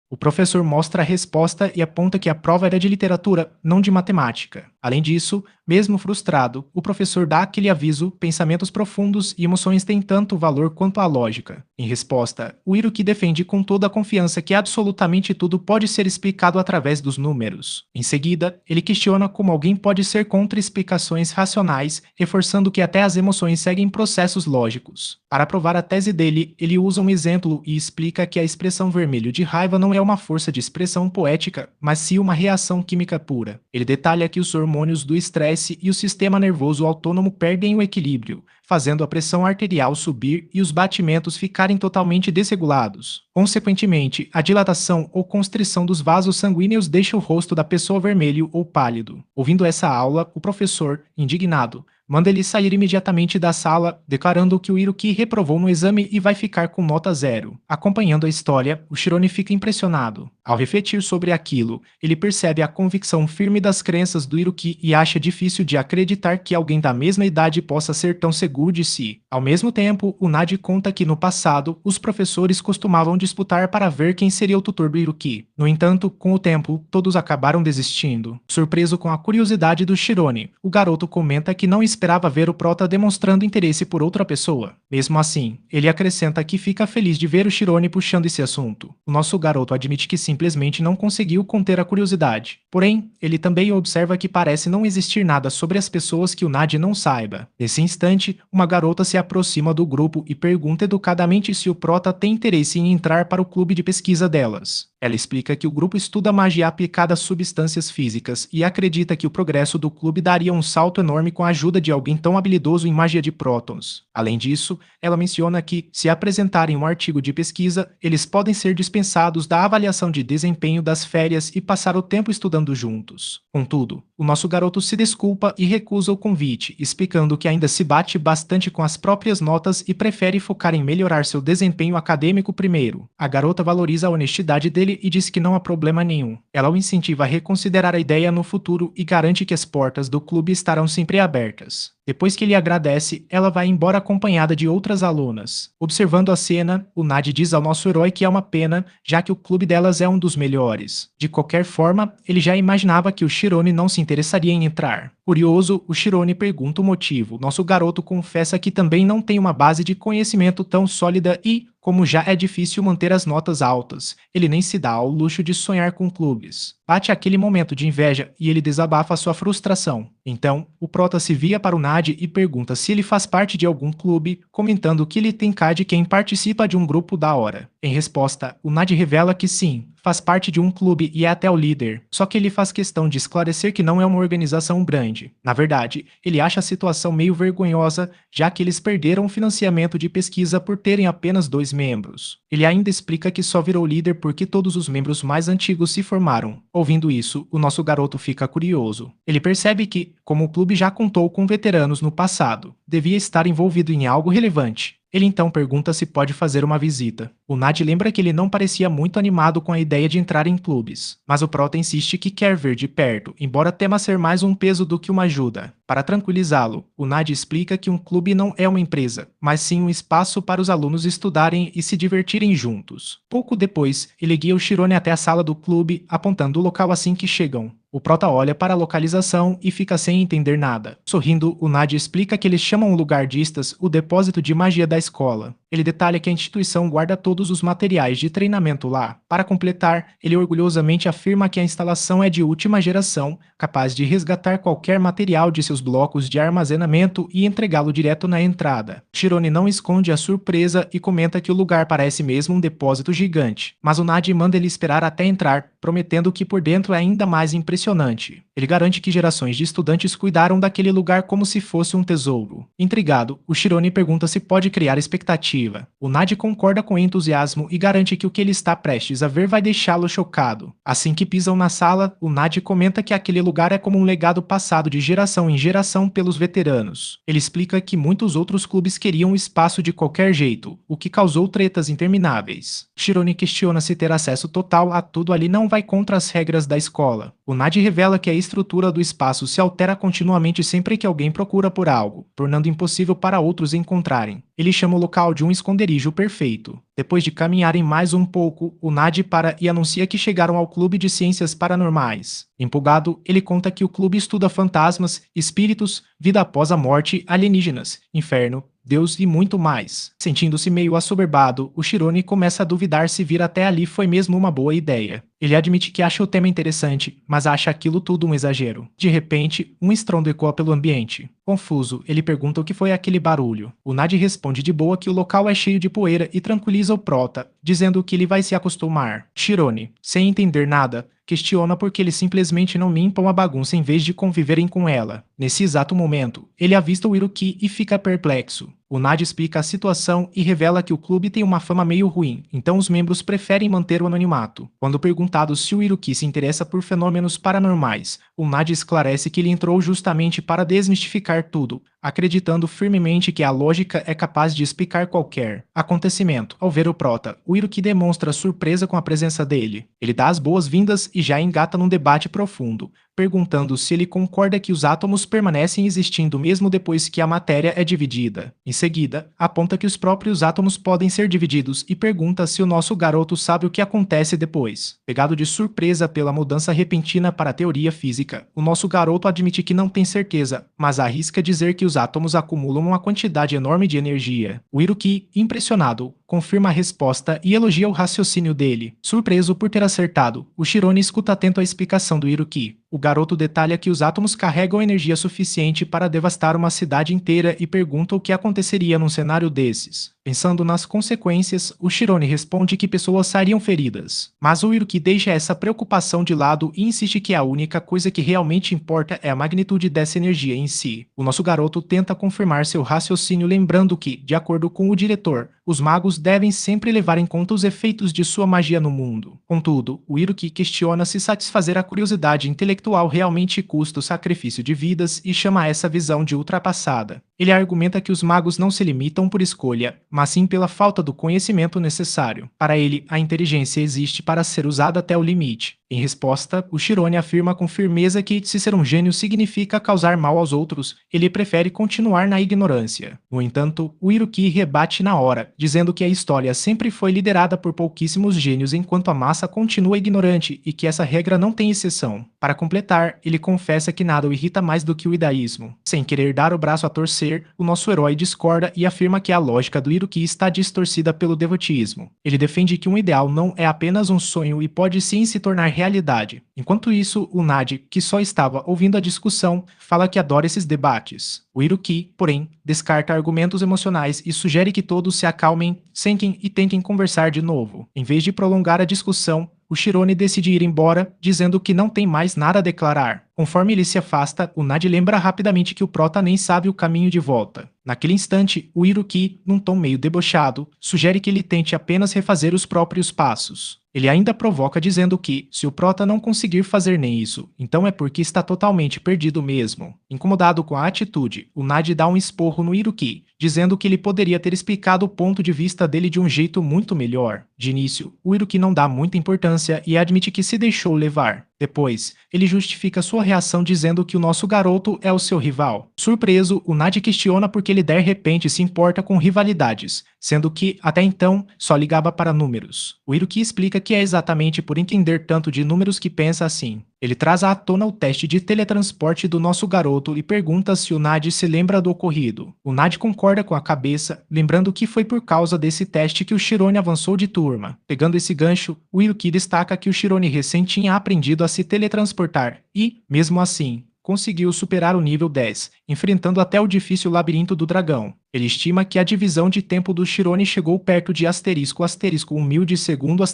O professor mostra a resposta e aponta que a prova era de literatura, não de matemática. Além disso, mesmo frustrado, o professor dá aquele aviso: pensamentos profundos e emoções têm tanto valor quanto a lógica. Em resposta, o Hiroki defende com toda a confiança que absolutamente tudo pode ser explicado através dos números. Em seguida, ele questiona como alguém pode ser contra explicações racionais, reforçando que até as emoções seguem processos lógicos. Para provar a tese dele, ele usa um exemplo e explica que a expressão vermelho de raiva não é uma força de expressão poética, mas sim uma reação química pura. Ele detalha que os hormônios do estresse e o sistema nervoso autônomo perdem o equilíbrio, fazendo a pressão arterial subir e os batimentos ficarem totalmente desregulados. Consequentemente, a dilatação ou constrição dos vasos sanguíneos deixa o rosto da pessoa vermelho ou pálido. Ouvindo essa aula, o professor, indignado, manda ele sair imediatamente da sala, declarando que o Hiroki reprovou no exame e vai ficar com nota 0. Acompanhando a história, o Shirone fica impressionado. Ao refletir sobre aquilo, ele percebe a convicção firme das crenças do Hiroki e acha difícil de acreditar que alguém da mesma idade possa ser tão seguro de si. Ao mesmo tempo, o Nadi conta que no passado, os professores costumavam disputar para ver quem seria o tutor do Hiroki. No entanto, com o tempo, todos acabaram desistindo. Surpreso com a curiosidade do Shirone, o garoto comenta que não esperava ver o prota demonstrando interesse por outra pessoa. Mesmo assim, ele acrescenta que fica feliz de ver o Shirone puxando esse assunto. O nosso garoto admite que simplesmente não conseguiu conter a curiosidade. Porém, ele também observa que parece não existir nada sobre as pessoas que o Nadi não saiba. Nesse instante, uma garota se aproxima do grupo e pergunta educadamente se o prota tem interesse em entrar para o clube de pesquisa delas. Ela explica que o grupo estuda magia aplicada a substâncias físicas e acredita que o progresso do clube daria um salto enorme com a ajuda de alguém tão habilidoso em magia de prótons. Além disso, ela menciona que, se apresentarem um artigo de pesquisa, eles podem ser dispensados da avaliação de desempenho das férias e passar o tempo estudando juntos. Contudo, o nosso garoto se desculpa e recusa o convite, explicando que ainda se bate bastante com as próprias notas e prefere focar em melhorar seu desempenho acadêmico primeiro. A garota valoriza a honestidade dele e diz que não há problema nenhum. Ela o incentiva a reconsiderar a ideia no futuro e garante que as portas do clube estarão sempre abertas. Depois que ele agradece, ela vai embora acompanhada de outras alunas. Observando a cena, o Nadi diz ao nosso herói que é uma pena, já que o clube delas é um dos melhores. De qualquer forma, ele já imaginava que o Shirone não se interessaria em entrar. Curioso, o Shirone pergunta o motivo. Nosso garoto confessa que também não tem uma base de conhecimento tão sólida e, como já é difícil manter as notas altas, ele nem se dá ao luxo de sonhar com clubes. Bate aquele momento de inveja e ele desabafa sua frustração. Então, o prota se vira para o Nadi e pergunta se ele faz parte de algum clube, comentando que ele tem cara de quem participa de um grupo da hora. Em resposta, o Nadi revela que sim, faz parte de um clube e é até o líder, só que ele faz questão de esclarecer que não é uma organização grande. Na verdade, ele acha a situação meio vergonhosa, já que eles perderam o financiamento de pesquisa por terem apenas 2 membros. Ele ainda explica que só virou líder porque todos os membros mais antigos se formaram. Ouvindo isso, o nosso garoto fica curioso. Ele percebe que, como o clube já contou com veteranos no passado, devia estar envolvido em algo relevante. Ele então pergunta se pode fazer uma visita. O Nadi lembra que ele não parecia muito animado com a ideia de entrar em clubes, mas o prota insiste que quer ver de perto, embora tema ser mais um peso do que uma ajuda. Para tranquilizá-lo, o Nadi explica que um clube não é uma empresa, mas sim um espaço para os alunos estudarem e se divertirem juntos. Pouco depois, ele guia o Shirone até a sala do clube, apontando o local assim que chegam. O prota olha para a localização e fica sem entender nada. Sorrindo, o Nadi explica que eles chamam o lugar de Istas o depósito de magia da escola. Ele detalha que a instituição guarda todos os materiais de treinamento lá. Para completar, ele orgulhosamente afirma que a instalação é de última geração, capaz de resgatar qualquer material de seus blocos de armazenamento e entregá-lo direto na entrada. Shirone não esconde a surpresa e comenta que o lugar parece mesmo um depósito gigante, mas o Nadi manda ele esperar até entrar, prometendo que por dentro é ainda mais impressionante. Ele garante que gerações de estudantes cuidaram daquele lugar como se fosse um tesouro. Intrigado, o Shirone pergunta se pode criar expectativa. O Nadi concorda com entusiasmo e garante que o que ele está prestes a ver vai deixá-lo chocado. Assim que pisam na sala, o Nadi comenta que aquele lugar é como um legado passado de geração em geração pelos veteranos. Ele explica que muitos outros clubes queriam o espaço de qualquer jeito, o que causou tretas intermináveis. Shirone questiona se ter acesso total a tudo ali não vai contra as regras da escola. O NAD revela que a estrutura do espaço se altera continuamente sempre que alguém procura por algo, tornando impossível para outros encontrarem. Ele chama o local de um esconderijo perfeito. Depois de caminharem mais um pouco, o NAD para e anuncia que chegaram ao Clube de Ciências Paranormais. Empolgado, ele conta que o clube estuda fantasmas, espíritos, vida após a morte, alienígenas, inferno, Deus e muito mais. Sentindo-se meio assoberbado, o Chirone começa a duvidar se vir até ali foi mesmo uma boa ideia. Ele admite que acha o tema interessante, mas acha aquilo tudo um exagero. De repente, um estrondo ecoa pelo ambiente. Confuso, ele pergunta o que foi aquele barulho. O Nad responde de boa que o local é cheio de poeira e tranquiliza o Prota, dizendo que ele vai se acostumar. Chirone, sem entender nada, questiona porque eles simplesmente não limpam a bagunça em vez de conviverem com ela. Nesse exato momento, ele avista o Iruki e fica perplexo. O Nad explica a situação e revela que o clube tem uma fama meio ruim, então os membros preferem manter o anonimato. Quando perguntado se o Iruki se interessa por fenômenos paranormais, o Nad esclarece que ele entrou justamente para desmistificar tudo, acreditando firmemente que a lógica é capaz de explicar qualquer acontecimento. Ao ver o Prota, o Iruki demonstra surpresa com a presença dele. Ele dá as boas-vindas e já engata num debate profundo, perguntando se ele concorda que os átomos permanecem existindo mesmo depois que a matéria é dividida. Em seguida, aponta que os próprios átomos podem ser divididos e pergunta se o nosso garoto sabe o que acontece depois. Pegado de surpresa pela mudança repentina para a teoria física, o nosso garoto admite que não tem certeza, mas arrisca dizer que os átomos acumulam uma quantidade enorme de energia. O Iruki, impressionado, confirma a resposta e elogia o raciocínio dele. Surpreso por ter acertado, o Chirone escuta atento a explicação do Iruki. O garoto detalha que os átomos carregam energia suficiente para devastar uma cidade inteira e pergunta o que aconteceria num cenário desses. Pensando nas consequências, o Chirone responde que pessoas sairiam feridas. Mas o Iruki deixa essa preocupação de lado e insiste que a única coisa que realmente importa é a magnitude dessa energia em si. O nosso garoto tenta confirmar seu raciocínio lembrando que, de acordo com o diretor, os magos devem sempre levar em conta os efeitos de sua magia no mundo. Contudo, o Iruki questiona se satisfazer a curiosidade intelectual realmente custa o sacrifício de vidas e chama essa visão de ultrapassada. Ele argumenta que os magos não se limitam por escolha, mas sim pela falta do conhecimento necessário. Para ele, a inteligência existe para ser usada até o limite. Em resposta, o Chirone afirma com firmeza que, se ser um gênio significa causar mal aos outros, ele prefere continuar na ignorância. No entanto, o Iruki rebate na hora, dizendo que a história sempre foi liderada por pouquíssimos gênios enquanto a massa continua ignorante e que essa regra não tem exceção. Para completar, ele confessa que nada o irrita mais do que o idaísmo. Sem querer dar o braço a torcer, o nosso herói discorda e afirma que a lógica do Iruki está distorcida pelo devotismo. Ele defende que um ideal não é apenas um sonho e pode sim se tornar realidade. Enquanto isso, o Nad, que só estava ouvindo a discussão, fala que adora esses debates. O Iruki, porém, descarta argumentos emocionais e sugere que todos se acalmem, sentem e tentem conversar de novo. Em vez de prolongar a discussão, o Chirone decide ir embora, dizendo que não tem mais nada a declarar. Conforme ele se afasta, o Nad lembra rapidamente que o Prota nem sabe o caminho de volta. Naquele instante, o Iruki, num tom meio debochado, sugere que ele tente apenas refazer os próprios passos. Ele ainda provoca dizendo que, se o Prota não conseguir fazer nem isso, então é porque está totalmente perdido mesmo. Incomodado com a atitude, o Nad dá um esporro no Iruki, dizendo que ele poderia ter explicado o ponto de vista dele de um jeito muito melhor. De início, o Iruki não dá muita importância e admite que se deixou levar. Depois, ele justifica sua reação dizendo que o nosso garoto é o seu rival. Surpreso, o Nad questiona porque ele de repente se importa com rivalidades, sendo que, até então, só ligava para números. O Iruki explica que é exatamente por entender tanto de números que pensa assim. Ele traz à tona o teste de teletransporte do nosso garoto e pergunta se o Nad se lembra do ocorrido. O Nad concorda com a cabeça, lembrando que foi por causa desse teste que o Chirone avançou de turma. Pegando esse gancho, o Iruki destaca que o Chirone recém tinha aprendido a se teletransportar e, mesmo assim, conseguiu superar o nível 10, enfrentando até o difícil labirinto do dragão. Ele estima que a divisão de tempo do Chirone chegou perto de ***1.000 de segundo ***,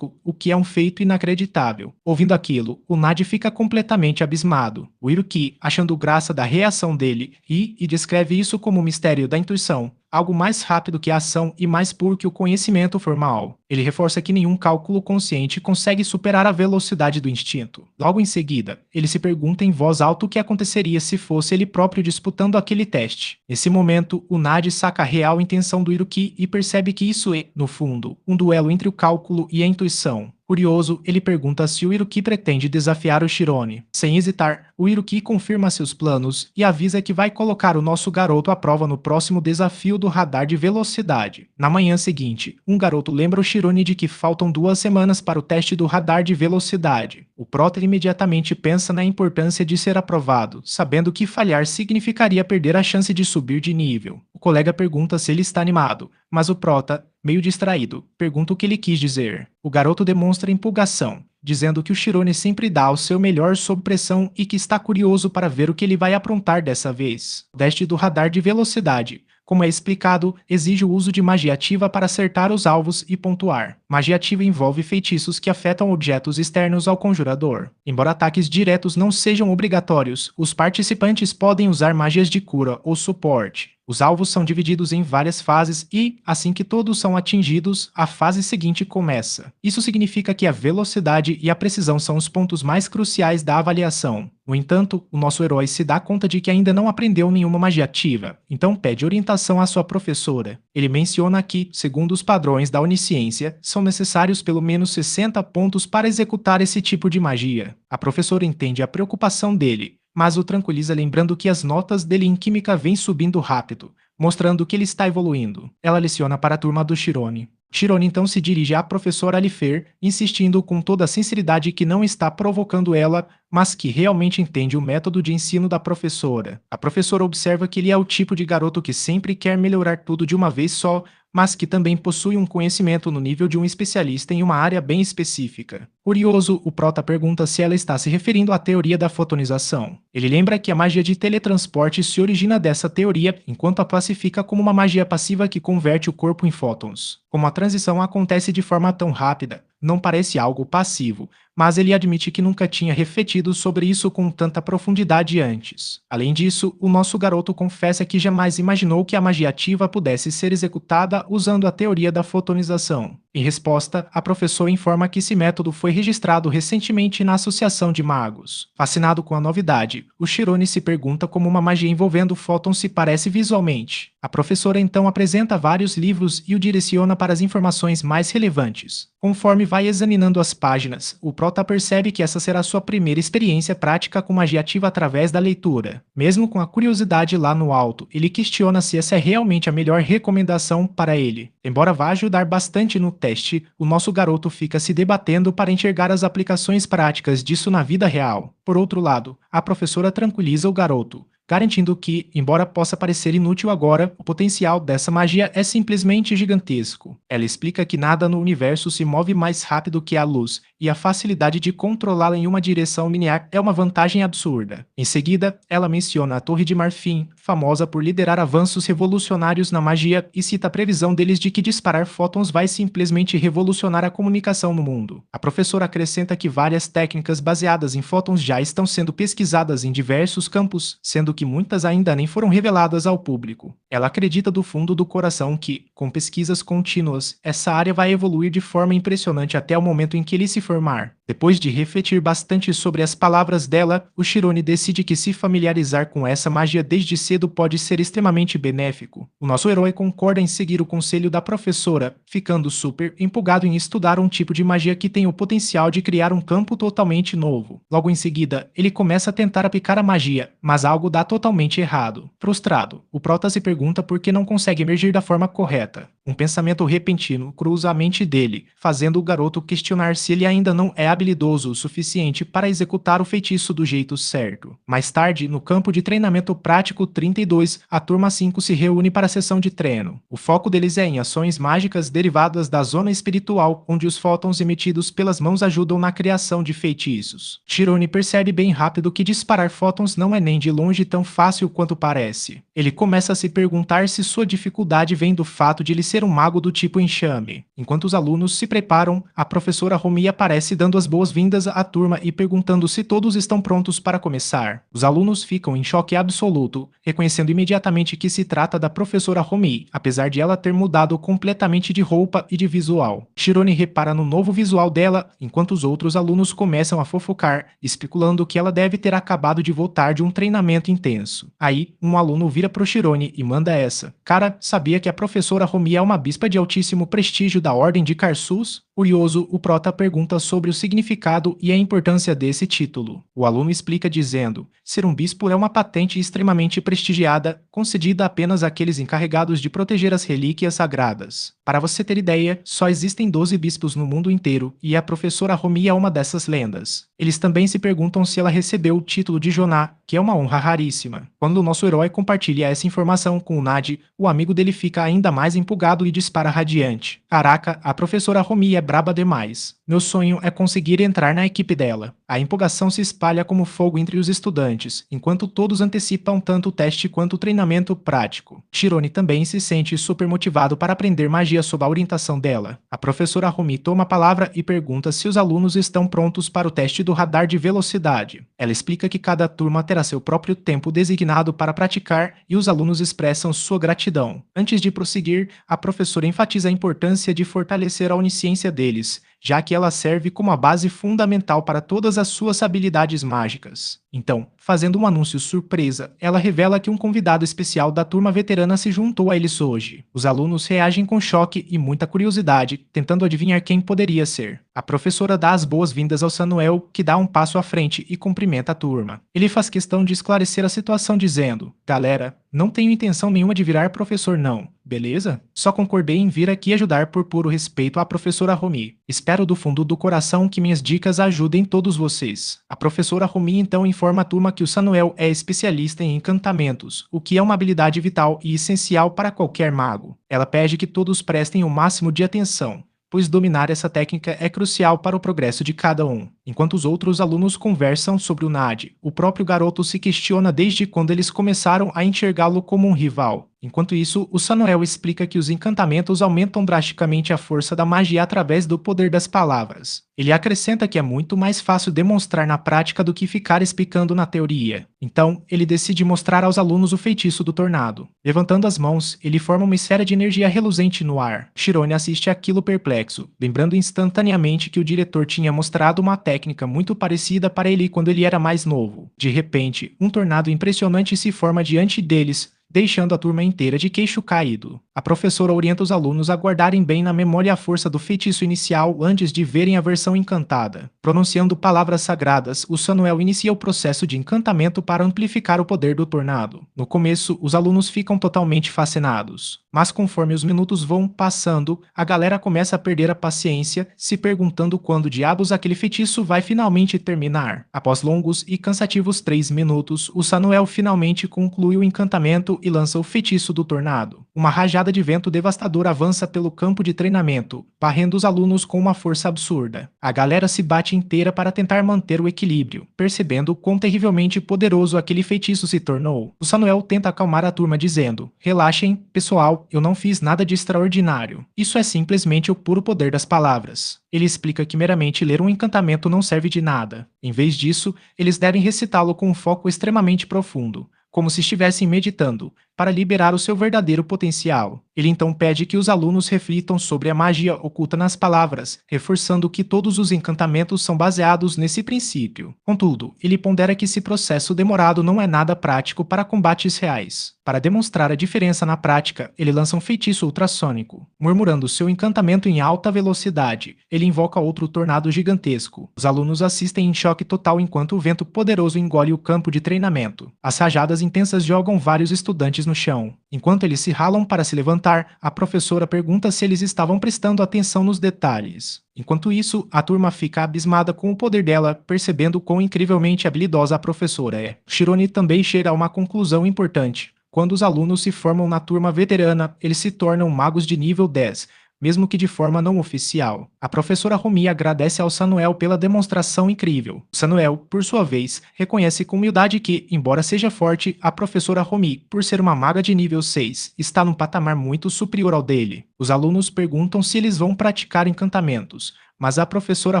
o que é um feito inacreditável. Ouvindo aquilo, o Nad fica completamente abismado. O Iruki, achando graça da reação dele, e descreve isso como o mistério da intuição, algo mais rápido que a ação e mais puro que o conhecimento formal. Ele reforça que nenhum cálculo consciente consegue superar a velocidade do instinto. Logo em seguida, ele se pergunta em voz alta o que aconteceria se fosse ele próprio disputando aquele teste. Nesse momento, o Nad saca a real intenção do Iruki e percebe que isso é, no fundo, um duelo entre o cálculo e a intuição. Curioso, ele pergunta se o Iruki pretende desafiar o Shirone. Sem hesitar, o Iruki confirma seus planos e avisa que vai colocar o nosso garoto à prova no próximo desafio do radar de velocidade. Na manhã seguinte, um garoto lembra o Shirone de que faltam 2 semanas para o teste do radar de velocidade. O prota imediatamente pensa na importância de ser aprovado, sabendo que falhar significaria perder a chance de subir de nível. O colega pergunta se ele está animado, mas o prota, meio distraído, pergunta o que ele quis dizer. O garoto demonstra empolgação, dizendo que o Shirone sempre dá o seu melhor sob pressão e que está curioso para ver o que ele vai aprontar dessa vez. O teste do radar de velocidade, como é explicado, exige o uso de magia ativa para acertar os alvos e pontuar. Magia ativa envolve feitiços que afetam objetos externos ao conjurador. Embora ataques diretos não sejam obrigatórios, os participantes podem usar magias de cura ou suporte. Os alvos são divididos em várias fases e, assim que todos são atingidos, a fase seguinte começa. Isso significa que a velocidade e a precisão são os pontos mais cruciais da avaliação. No entanto, o nosso herói se dá conta de que ainda não aprendeu nenhuma magia ativa, então pede orientação à sua professora. Ele menciona que, segundo os padrões da onisciência, são necessários pelo menos 60 pontos para executar esse tipo de magia. A professora entende a preocupação dele, mas o tranquiliza lembrando que as notas dele em química vêm subindo rápido, mostrando que ele está evoluindo. Ela leciona para a turma do Shirone. Shirone então se dirige à professora Alifer, insistindo com toda a sinceridade que não está provocando ela, mas que realmente entende o método de ensino da professora. A professora observa que ele é o tipo de garoto que sempre quer melhorar tudo de uma vez só, mas que também possui um conhecimento no nível de um especialista em uma área bem específica. Curioso, o prota pergunta se ela está se referindo à teoria da fotonização. Ele lembra que a magia de teletransporte se origina dessa teoria, enquanto a classifica como uma magia passiva que converte o corpo em fótons. Como a transição acontece de forma tão rápida, não parece algo passivo, mas ele admite que nunca tinha refletido sobre isso com tanta profundidade antes. Além disso, o nosso garoto confessa que jamais imaginou que a magia ativa pudesse ser executada usando a teoria da fotonização. Em resposta, a professora informa que esse método foi registrado recentemente na Associação de Magos. Fascinado com a novidade, o Shirone se pergunta como uma magia envolvendo fótons se parece visualmente. A professora então apresenta vários livros e o direciona para as informações mais relevantes. Conforme vai examinando as páginas, o prota percebe que essa será sua primeira experiência prática com magia ativa através da leitura. Mesmo com a curiosidade lá no alto, ele questiona se essa é realmente a melhor recomendação para ele. Embora vá ajudar bastante no teste, o nosso garoto fica se debatendo para enxergar as aplicações práticas disso na vida real. Por outro lado, a professora tranquiliza o garoto, garantindo que, embora possa parecer inútil agora, o potencial dessa magia é simplesmente gigantesco. Ela explica que nada no universo se move mais rápido que a luz, e a facilidade de controlá-la em uma direção linear é uma vantagem absurda. Em seguida, ela menciona a Torre de Marfim, famosa por liderar avanços revolucionários na magia, e cita a previsão deles de que disparar fótons vai simplesmente revolucionar a comunicação no mundo. A professora acrescenta que várias técnicas baseadas em fótons já estão sendo pesquisadas em diversos campos, sendo que muitas ainda nem foram reveladas ao público. Ela acredita do fundo do coração que, com pesquisas contínuas, essa área vai evoluir de forma impressionante até o momento em que ele se formar. Depois de refletir bastante sobre as palavras dela, o Shirone decide que se familiarizar com essa magia desde cedo pode ser extremamente benéfico. O nosso herói concorda em seguir o conselho da professora, ficando super empolgado em estudar um tipo de magia que tem o potencial de criar um campo totalmente novo. Logo em seguida, ele começa a tentar aplicar a magia, mas algo dá totalmente errado. Frustrado, o prota se pergunta por que não consegue emergir da forma correta. Um pensamento repentino cruza a mente dele, fazendo o garoto questionar se ele ainda não é habilidoso o suficiente para executar o feitiço do jeito certo. Mais tarde, no campo de treinamento prático 32, a turma 5 se reúne para a sessão de treino. O foco deles é em ações mágicas derivadas da zona espiritual, onde os fótons emitidos pelas mãos ajudam na criação de feitiços. Shirone percebe bem rápido que disparar fótons não é nem de longe tão fácil quanto parece. Ele começa a se perguntar se sua dificuldade vem do fato de ele ser um mago do tipo enxame. Enquanto os alunos se preparam, a professora Romi aparece dando as boas-vindas à turma e perguntando se todos estão prontos para começar. Os alunos ficam em choque absoluto, reconhecendo imediatamente que se trata da professora Romi, apesar de ela ter mudado completamente de roupa e de visual. Shirone repara no novo visual dela, enquanto os outros alunos começam a fofocar, especulando que ela deve ter acabado de voltar de um treinamento intenso. Aí, um aluno vira pro Shirone e manda essa: "Cara, sabia que a professora Romi é uma bispa de altíssimo prestígio da Ordem de Karsus?" Curioso, o prota pergunta sobre o significado e a importância desse título. O aluno explica dizendo: ser um bispo é uma patente extremamente prestigiada, concedida apenas àqueles encarregados de proteger as relíquias sagradas. Para você ter ideia, só existem 12 bispos no mundo inteiro e a professora Romi é uma dessas lendas. Eles também se perguntam se ela recebeu o título de Joná, que é uma honra raríssima. Quando o nosso herói compartilha essa informação com o Nadi, o amigo dele fica ainda mais empolgado e dispara radiante. Caraca, a professora Romi é braba demais. Meu sonho é conseguir entrar na equipe dela. A empolgação se espalha como fogo entre os estudantes, enquanto todos antecipam tanto o teste quanto o treinamento prático. Shirone também se sente super motivado para aprender magia sob a orientação dela. A professora Romi toma a palavra e pergunta se os alunos estão prontos para o teste do radar de velocidade. Ela explica que cada turma terá seu próprio tempo designado para praticar e os alunos expressam sua gratidão. Antes de prosseguir, a professora enfatiza a importância de fortalecer a onisciência deles, já que ela serve como a base fundamental para todas as suas habilidades mágicas. Então, fazendo um anúncio surpresa, ela revela que um convidado especial da turma veterana se juntou a eles hoje. Os alunos reagem com choque e muita curiosidade, tentando adivinhar quem poderia ser. A professora dá as boas-vindas ao Samuel, que dá um passo à frente e cumprimenta a turma. Ele faz questão de esclarecer a situação dizendo: galera, não tenho intenção nenhuma de virar professor não, beleza? Só concordei em vir aqui ajudar por puro respeito à professora Romi. Espero do fundo do coração que minhas dicas ajudem todos vocês. A professora Romi então informa a turma que o Samuel é especialista em encantamentos, o que é uma habilidade vital e essencial para qualquer mago. Ela pede que todos prestem o máximo de atenção, pois dominar essa técnica é crucial para o progresso de cada um. Enquanto os outros alunos conversam sobre o Nadi, o próprio garoto se questiona desde quando eles começaram a enxergá-lo como um rival. Enquanto isso, o Samuel explica que os encantamentos aumentam drasticamente a força da magia através do poder das palavras. Ele acrescenta que é muito mais fácil demonstrar na prática do que ficar explicando na teoria. Então, ele decide mostrar aos alunos o feitiço do tornado. Levantando as mãos, ele forma uma esfera de energia reluzente no ar. Shirone assiste aquilo perplexo, lembrando instantaneamente que o diretor tinha mostrado uma técnica muito parecida para ele quando ele era mais novo. De repente, um tornado impressionante se forma diante deles, deixando a turma inteira de queixo caído. A professora orienta os alunos a guardarem bem na memória a força do feitiço inicial antes de verem a versão encantada. Pronunciando palavras sagradas, o Samuel inicia o processo de encantamento para amplificar o poder do tornado. No começo, os alunos ficam totalmente fascinados. Mas conforme os minutos vão passando, a galera começa a perder a paciência, se perguntando quando diabos aquele feitiço vai finalmente terminar. Após longos e cansativos 3 minutos, o Samuel finalmente conclui o encantamento e lança o feitiço do tornado. Uma rajada de vento devastador avança pelo campo de treinamento, varrendo os alunos com uma força absurda. A galera se bate inteira para tentar manter o equilíbrio, percebendo quão terrivelmente poderoso aquele feitiço se tornou. O Samuel tenta acalmar a turma dizendo: relaxem, pessoal, eu não fiz nada de extraordinário. Isso é simplesmente o puro poder das palavras. Ele explica que meramente ler um encantamento não serve de nada. Em vez disso, eles devem recitá-lo com um foco extremamente profundo, como se estivessem meditando, para liberar o seu verdadeiro potencial. Ele então pede que os alunos reflitam sobre a magia oculta nas palavras, reforçando que todos os encantamentos são baseados nesse princípio. Contudo, ele pondera que esse processo demorado não é nada prático para combates reais. Para demonstrar a diferença na prática, ele lança um feitiço ultrassônico. Murmurando seu encantamento em alta velocidade, ele invoca outro tornado gigantesco. Os alunos assistem em choque total enquanto o vento poderoso engole o campo de treinamento. As rajadas intensas jogam vários estudantes no chão. Enquanto eles se ralam para se levantar, a professora pergunta se eles estavam prestando atenção nos detalhes. Enquanto isso, a turma fica abismada com o poder dela, percebendo quão incrivelmente habilidosa a professora é. Shirone também chega a uma conclusão importante. Quando os alunos se formam na turma veterana, eles se tornam magos de nível 10, mesmo que de forma não oficial. A professora Romi agradece ao Samuel pela demonstração incrível. Samuel, por sua vez, reconhece com humildade que, embora seja forte, a professora Romi, por ser uma maga de nível 6, está num patamar muito superior ao dele. Os alunos perguntam se eles vão praticar encantamentos, mas a professora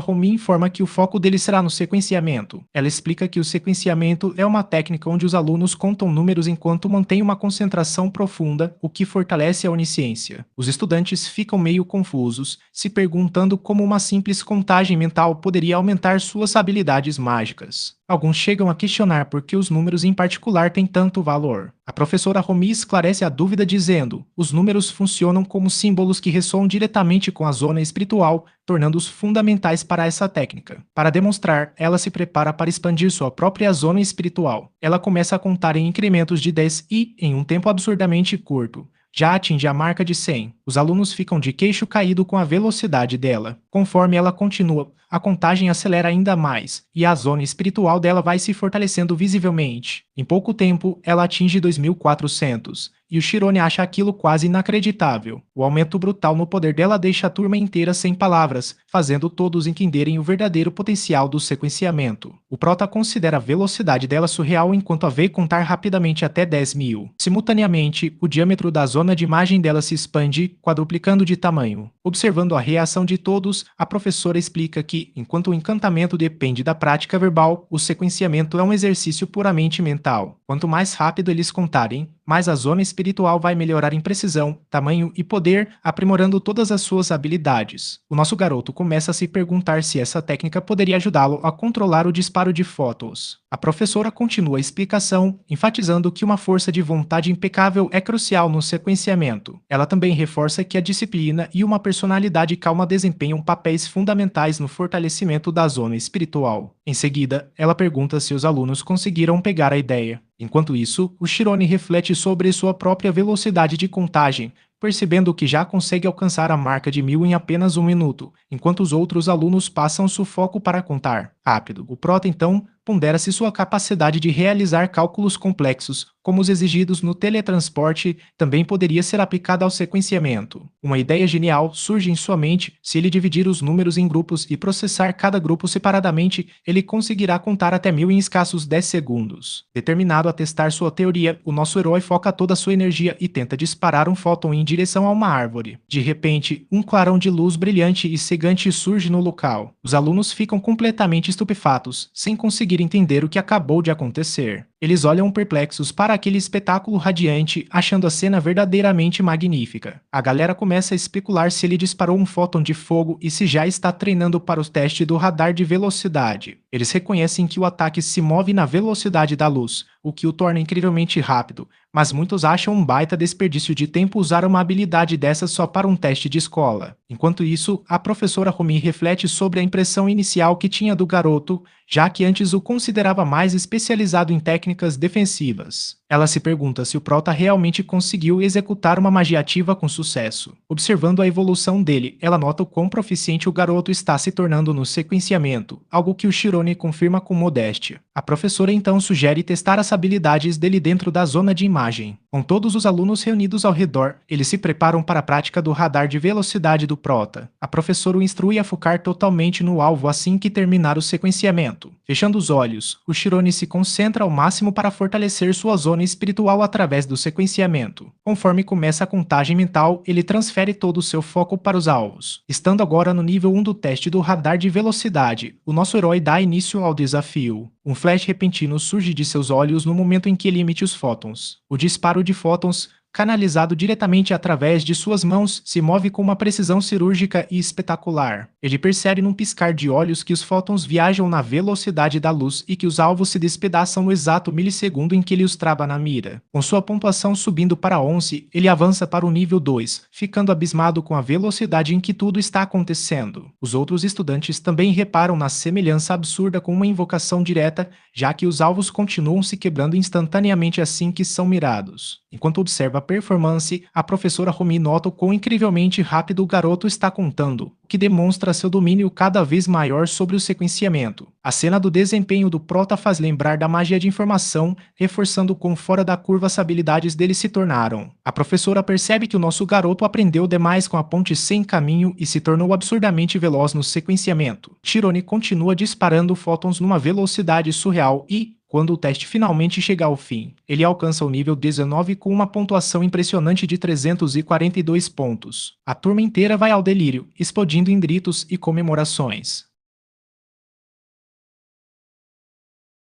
Romi informa que o foco dele será no sequenciamento. Ela explica que o sequenciamento é uma técnica onde os alunos contam números enquanto mantêm uma concentração profunda, o que fortalece a onisciência. Os estudantes ficam meio confusos, se perguntando como uma simples contagem mental poderia aumentar suas habilidades mágicas. Alguns chegam a questionar por que os números em particular têm tanto valor. A professora Romi esclarece a dúvida dizendo: os números funcionam como símbolos que ressoam diretamente com a zona espiritual, tornando-os fundamentais para essa técnica. Para demonstrar, ela se prepara para expandir sua própria zona espiritual. Ela começa a contar em incrementos de 10 e, em um tempo absurdamente curto, já atinge a marca de 100. Os alunos ficam de queixo caído com a velocidade dela. Conforme ela continua, a contagem acelera ainda mais, e a zona espiritual dela vai se fortalecendo visivelmente. Em pouco tempo, ela atinge 2400, e o Shirone acha aquilo quase inacreditável. O aumento brutal no poder dela deixa a turma inteira sem palavras, fazendo todos entenderem o verdadeiro potencial do sequenciamento. O Prota considera a velocidade dela surreal enquanto a vê contar rapidamente até 10.000. Simultaneamente, o diâmetro da zona de imagem dela se expande, quadruplicando de tamanho. Observando a reação de todos, a professora explica que, enquanto o encantamento depende da prática verbal, o sequenciamento é um exercício puramente mental. Quanto mais rápido eles contarem, mais a zona espiritual vai melhorar em precisão, tamanho e poder, aprimorando todas as suas habilidades. O nosso garoto começa a se perguntar se essa técnica poderia ajudá-lo a controlar o disparo de fótons. A professora continua a explicação, enfatizando que uma força de vontade impecável é crucial no sequenciamento. Ela também reforça que a disciplina e uma personalidade calma desempenham papéis fundamentais no fortalecimento da zona espiritual. Em seguida, ela pergunta se os alunos conseguiram pegar a ideia. Enquanto isso, o Shirone reflete sobre sua própria velocidade de contagem, percebendo que já consegue alcançar a marca de 1000 em apenas um minuto, enquanto os outros alunos passam sufoco para contar rápido. O Prota, então, pondera se sua capacidade de realizar cálculos complexos, como os exigidos no teletransporte, também poderia ser aplicada ao sequenciamento. Uma ideia genial surge em sua mente: se ele dividir os números em grupos e processar cada grupo separadamente, ele conseguirá contar até 1000 em escassos 10 segundos. Determinado a testar sua teoria, o nosso herói foca toda a sua energia e tenta disparar um fóton em direção a uma árvore. De repente, um clarão de luz brilhante e cegante surge no local. Os alunos ficam completamente estupefatos, sem conseguir entender o que acabou de acontecer. Eles olham perplexos para aquele espetáculo radiante, achando a cena verdadeiramente magnífica. A galera começa a especular se ele disparou um fóton de fogo e se já está treinando para o teste do radar de velocidade. Eles reconhecem que o ataque se move na velocidade da luz, o que o torna incrivelmente rápido, mas muitos acham um baita desperdício de tempo usar uma habilidade dessa só para um teste de escola. Enquanto isso, a professora Romi reflete sobre a impressão inicial que tinha do garoto, já que antes o considerava mais especializado em técnicas defensivas. Ela se pergunta se o Prota realmente conseguiu executar uma magia ativa com sucesso. Observando a evolução dele, ela nota o quão proficiente o garoto está se tornando no sequenciamento, algo que o Shirone confirma com modéstia. A professora então sugere testar as habilidades dele dentro da zona de imagem. Com todos os alunos reunidos ao redor, eles se preparam para a prática do radar de velocidade do Prota. A professora o instrui a focar totalmente no alvo assim que terminar o sequenciamento. Fechando os olhos, o Shirone se concentra ao máximo para fortalecer sua zona espiritual através do sequenciamento. Conforme começa a contagem mental, ele transfere todo o seu foco para os alvos. Estando agora no nível 1 do teste do radar de velocidade, o nosso herói dá início ao desafio. Um flash repentino surge de seus olhos no momento em que ele emite os fótons. O disparo de fótons, canalizado diretamente através de suas mãos, se move com uma precisão cirúrgica e espetacular. Ele percebe num piscar de olhos que os fótons viajam na velocidade da luz e que os alvos se despedaçam no exato milissegundo em que ele os trava na mira. Com sua pontuação subindo para 11, ele avança para o nível 2, ficando abismado com a velocidade em que tudo está acontecendo. Os outros estudantes também reparam na semelhança absurda com uma invocação direta, já que os alvos continuam se quebrando instantaneamente assim que são mirados. Enquanto observa a performance, a professora Romi nota o quão incrivelmente rápido o garoto está contando, o que demonstra seu domínio cada vez maior sobre o sequenciamento. A cena do desempenho do Prota faz lembrar da magia de informação, reforçando quão fora da curva as habilidades dele se tornaram. A professora percebe que o nosso garoto aprendeu demais com a ponte sem caminho e se tornou absurdamente veloz no sequenciamento. Shirone continua disparando fótons numa velocidade surreal e, quando o teste finalmente chega ao fim, ele alcança o nível 19 com uma pontuação impressionante de 342 pontos. A turma inteira vai ao delírio, explodindo em gritos e comemorações.